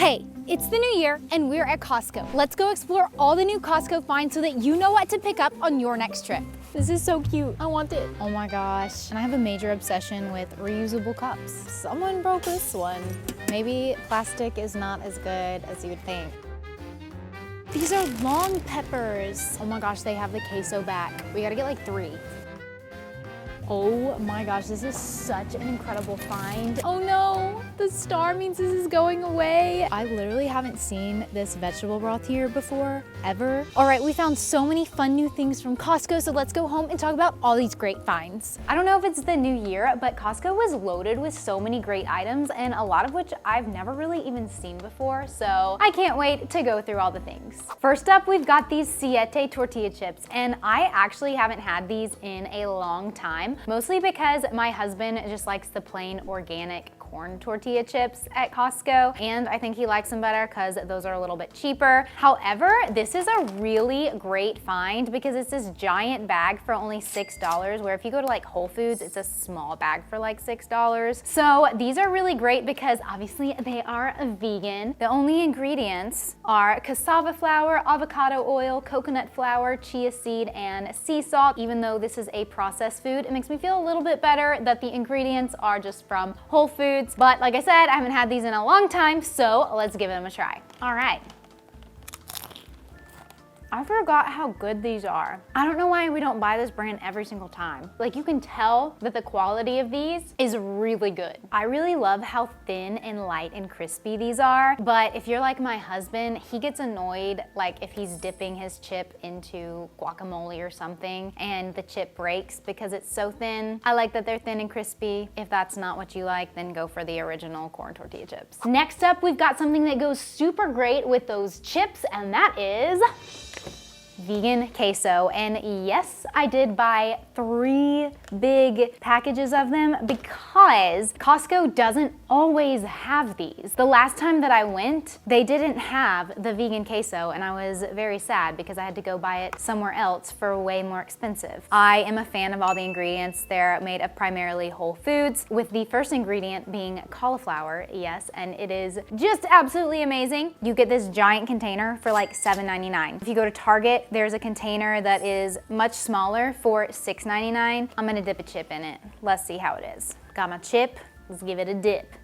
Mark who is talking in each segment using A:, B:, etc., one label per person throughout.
A: Hey, it's the new year and we're at Costco. Let's go explore all the new Costco finds so that you know what to pick up on your next trip. This is so cute. I want it. Oh my gosh. And I have a major obsession with reusable cups. Someone broke this one. Maybe plastic is not as good as you would think. These are long peppers. Oh my gosh, they have the queso back. We gotta get like 3. Oh my gosh, this is such an incredible find. Oh no, the star means this is going away. I literally haven't seen this vegetable broth here before, ever. All right, we found so many fun new things from Costco, so let's go home and talk about all these great finds. I don't know if it's the new year, but Costco was loaded with so many great items, and a lot of which I've never really even seen before, so I can't wait to go through all the things. First up, we've got these Siete tortilla chips, and I actually haven't had these in a long time. Mostly because my husband just likes the plain organic corn tortilla chips at Costco, and I think he likes them better because those are a little bit cheaper. However, this is a really great find because it's this giant bag for only $6, where if you go to like Whole Foods, it's a small bag for like $6. So these are really great because obviously they are vegan. The only ingredients are cassava flour, avocado oil, coconut flour, chia seed, and sea salt. Even though this is a processed food, it makes me feel a little bit better that the ingredients are just from Whole Foods. But like I said, I haven't had these in a long time, so let's give them a try. All right. I forgot how good these are. I don't know why we don't buy this brand every single time. Like, you can tell that the quality of these is really good. I really love how thin and light and crispy these are, but if you're like my husband, he gets annoyed like if he's dipping his chip into guacamole or something and the chip breaks because it's so thin. I like that they're thin and crispy. If that's not what you like, then go for the original corn tortilla chips. Next up, we've got something that goes super great with those chips, and that is vegan queso. And yes, I did buy 3 big packages of them because Costco doesn't always have these. The last time that I went, they didn't have the vegan queso, and I was very sad because I had to go buy it somewhere else for way more expensive. I am a fan of all the ingredients. They're made of primarily whole foods, with the first ingredient being cauliflower, yes, and it is just absolutely amazing. You get this giant container for like $7.99. If you go to Target, there's a container that is much smaller for $6.99. I'm gonna dip a chip in it. Let's see how it is. Got my chip, let's give it a dip.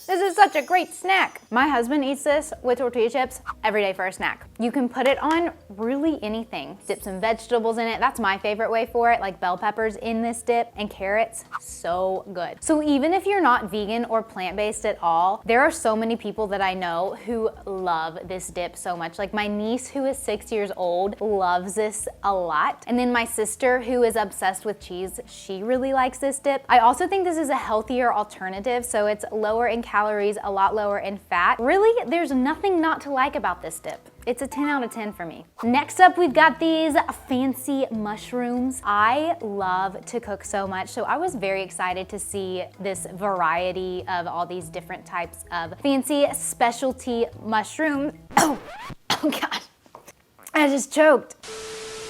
A: This is such a great snack. My husband eats this with tortilla chips every day for a snack. You can put it on really anything. Dip some vegetables in it. That's my favorite way for it, like bell peppers in this dip and carrots. So good. So even if you're not vegan or plant-based at all, there are so many people that I know who love this dip so much. Like my niece, who is 6 years old, loves this a lot. And then my sister, who is obsessed with cheese, she really likes this dip. I also think this is a healthier alternative, so it's lower in calories, a lot lower in fat. Really, there's nothing not to like about this dip. It's a 10 out of 10 for me. Next up, we've got these fancy mushrooms. I love to cook so much, so I was very excited to see this variety of all these different types of fancy specialty mushrooms. Oh gosh, I just choked.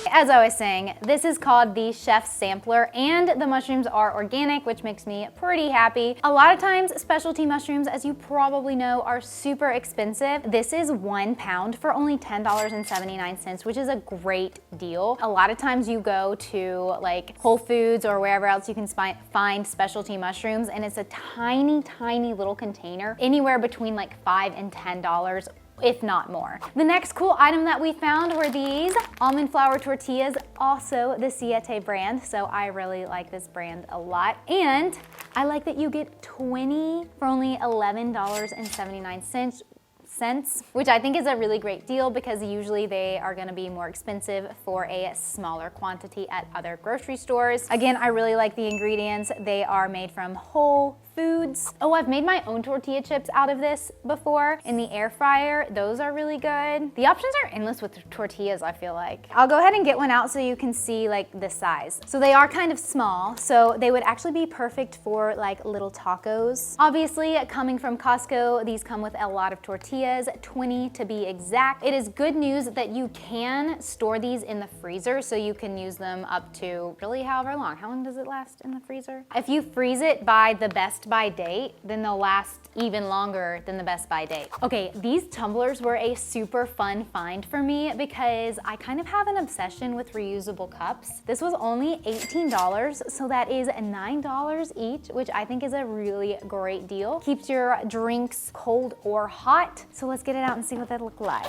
A: As I was saying, this is called the Chef's Sampler, and the mushrooms are organic, which makes me pretty happy. A lot of times, specialty mushrooms, as you probably know, are super expensive. This is 1 pound for only $10.79, which is a great deal. A lot of times you go to like Whole Foods or wherever else you can find specialty mushrooms, and it's a tiny, tiny little container, anywhere between like $5 and $10, if not more. The next cool item that we found were these almond flour tortillas, also the Siete brand, so I really like this brand a lot. And I like that you get 20 for only $11.79, which I think is a really great deal because usually they are gonna be more expensive for a smaller quantity at other grocery stores. Again, I really like the ingredients. They are made from whole foods. Oh, I've made my own tortilla chips out of this before in the air fryer. Those are really good. The options are endless with tortillas, I feel like. I'll go ahead and get one out so you can see like the size. So they are kind of small, so they would actually be perfect for like little tacos. Obviously, coming from Costco, these come with a lot of tortillas, 20 to be exact. It is good news that you can store these in the freezer, so you can use them up to really however long. How long does it last in the freezer? If you freeze it by the best best by date, then they'll last even longer than the best by date. Okay, these tumblers were a super fun find for me because I kind of have an obsession with reusable cups. This was only $18, so that is $9 each, which I think is a really great deal. Keeps your drinks cold or hot. So let's get it out and see what they look like.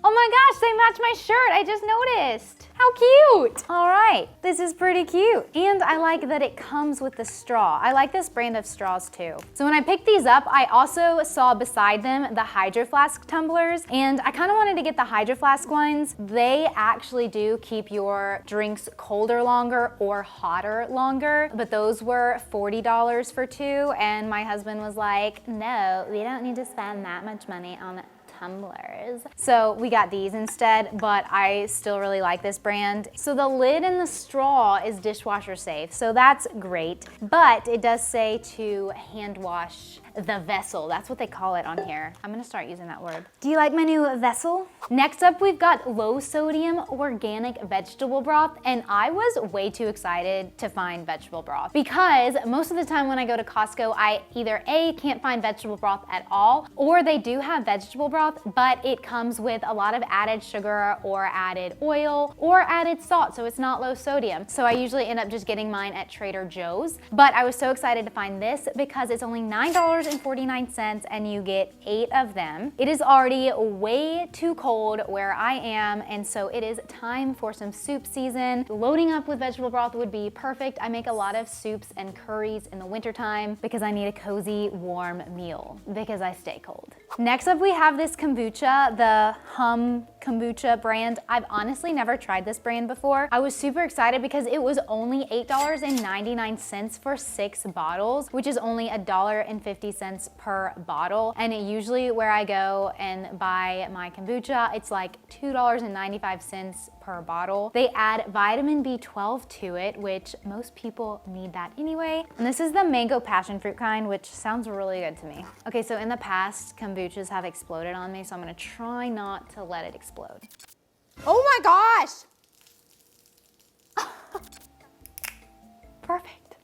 A: Oh my gosh, they match my shirt. I just noticed. How cute. All right, this is pretty cute. And I like that it comes with the straw. I like this brand of straws too. So when I picked these up, I also saw beside them the Hydro Flask tumblers, and I kind of wanted to get the Hydro Flask ones. They actually do keep your drinks colder longer or hotter longer, but those were $40 for two, and my husband was like, no, we don't need to spend that much money on tumblers. So we got these instead, but I still really like this brand. So the lid and the straw is dishwasher safe, so that's great, but it does say to hand wash the vessel. That's what they call it on here. I'm gonna start using that word. Do you like my new vessel? Next up, we've got low sodium organic vegetable broth, and I was way too excited to find vegetable broth because most of the time when I go to Costco, I either A, can't find vegetable broth at all, or they do have vegetable broth, but it comes with a lot of added sugar or added oil or added salt, so it's not low sodium. So I usually end up just getting mine at Trader Joe's, but I was so excited to find this because it's only $9.49 and you get 8 of them. It is already way too cold where I am, and so it is time for some soup season. Loading up with vegetable broth would be perfect. I make a lot of soups and curries in the wintertime because I need a cozy, warm meal because I stay cold. Next up, we have this kombucha, the kombucha brand. I've honestly never tried this brand before. I was super excited because it was only $8.99 for 6 bottles, which is only $1.50 per bottle. And usually where I go and buy my kombucha, it's like $2.95 per bottle. They add vitamin B12 to it, which most people need that anyway. And this is the mango passion fruit kind, which sounds really good to me. Okay, so in the past, kombuchas have exploded on me, so I'm gonna try not to let it explode. Oh my gosh! Perfect.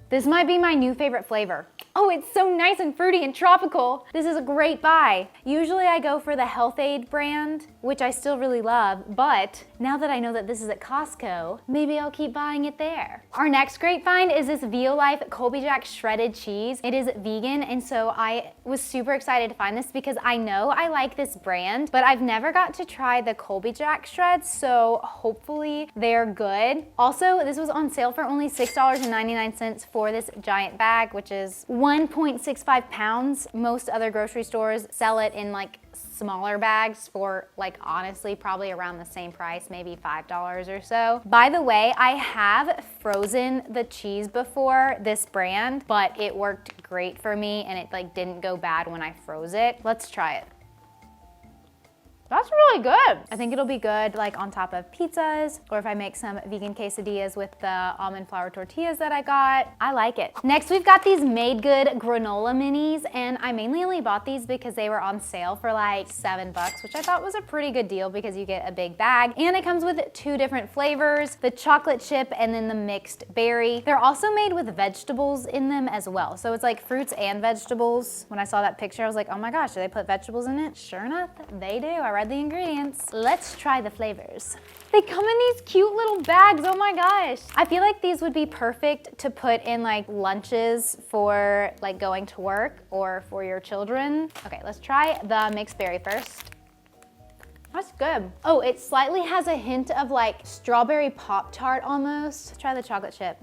A: This might be my new favorite flavor. Oh, it's so nice and fruity and tropical. This is a great buy. Usually I go for the Health Aid brand, which I still really love, but now that I know that this is at Costco, maybe I'll keep buying it there. Our next great find is this Violife Colby Jack shredded cheese. It is vegan, and so I was super excited to find this because I know I like this brand, but I've never got to try the Colby Jack shreds, so hopefully they're good. Also, this was on sale for only $6.99 for this giant bag, which is 1.65 pounds. Most other grocery stores sell it in like smaller bags for like honestly probably around the same price, maybe $5 or so. By the way, I have frozen the cheese before, this brand, but it worked great for me and it like didn't go bad when I froze it. Let's try it. That's really good. I think it'll be good like on top of pizzas, or if I make some vegan quesadillas with the almond flour tortillas that I got. I like it. Next, we've got these Made Good granola minis, and I mainly only bought these because they were on sale for like $7, which I thought was a pretty good deal because you get a big bag, and it comes with 2 different flavors, the chocolate chip and then the mixed berry. They're also made with vegetables in them as well. So it's like fruits and vegetables. When I saw that picture, I was like, oh my gosh, do they put vegetables in it? Sure enough, they do. I read the ingredients. Let's try the flavors. They come in these cute little bags, oh my gosh. I feel like these would be perfect to put in like lunches for like going to work or for your children. Okay, let's try the mixed berry first. That's good. Oh, it slightly has a hint of like strawberry Pop-Tart almost. Let's try the chocolate chip.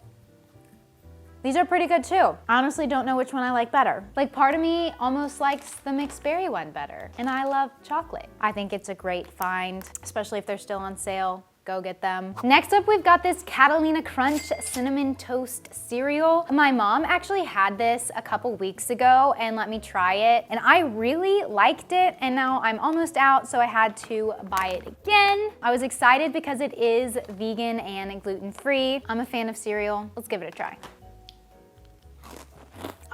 A: These are pretty good too. I honestly don't know which one I like better. Like part of me almost likes the mixed berry one better, and I love chocolate. I think it's a great find, especially if they're still on sale. Go get them. Next up, we've got this Catalina Crunch Cinnamon Toast Cereal. My mom actually had this a couple weeks ago and let me try it, and I really liked it, and now I'm almost out, so I had to buy it again. I was excited because it is vegan and gluten-free. I'm a fan of cereal. Let's give it a try.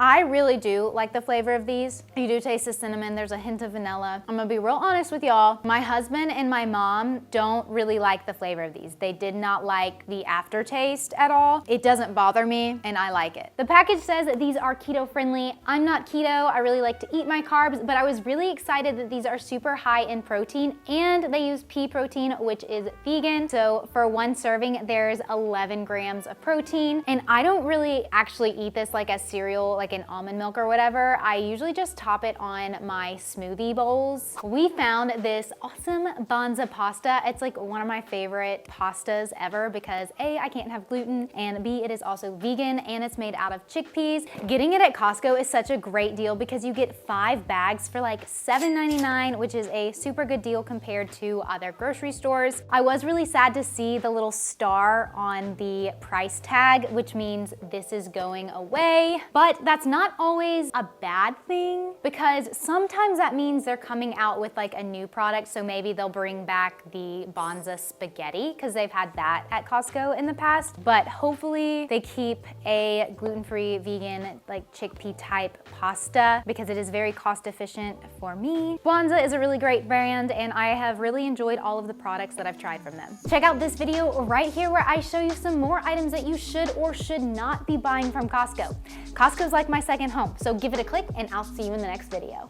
A: I really do like the flavor of these. You do taste the cinnamon, there's a hint of vanilla. I'm gonna be real honest with y'all. My husband and my mom don't really like the flavor of these. They did not like the aftertaste at all. It doesn't bother me and I like it. The package says that these are keto friendly. I'm not keto, I really like to eat my carbs, but I was really excited that these are super high in protein and they use pea protein, which is vegan. So for one serving, there's 11 grams of protein. And I don't really actually eat this like as cereal, like in almond milk or whatever. I usually just top it on my smoothie bowls. We found this awesome Banza pasta. It's like one of my favorite pastas ever because A, I can't have gluten, and B, it is also vegan and it's made out of chickpeas. Getting it at Costco is such a great deal because you get 5 bags for like $7.99, which is a super good deal compared to other grocery stores. I was really sad to see the little star on the price tag, which means this is going away, but that's not always a bad thing because sometimes that means they're coming out with like a new product. So maybe they'll bring back the Banza spaghetti because they've had that at Costco in the past, but hopefully they keep a gluten-free vegan like chickpea type pasta because it is very cost efficient for me. Banza is a really great brand and I have really enjoyed all of the products that I've tried from them. Check out this video right here where I show you some more items that you should or should not be buying from Costco. Costco's like my second home, so give it a click and I'll see you in the next video.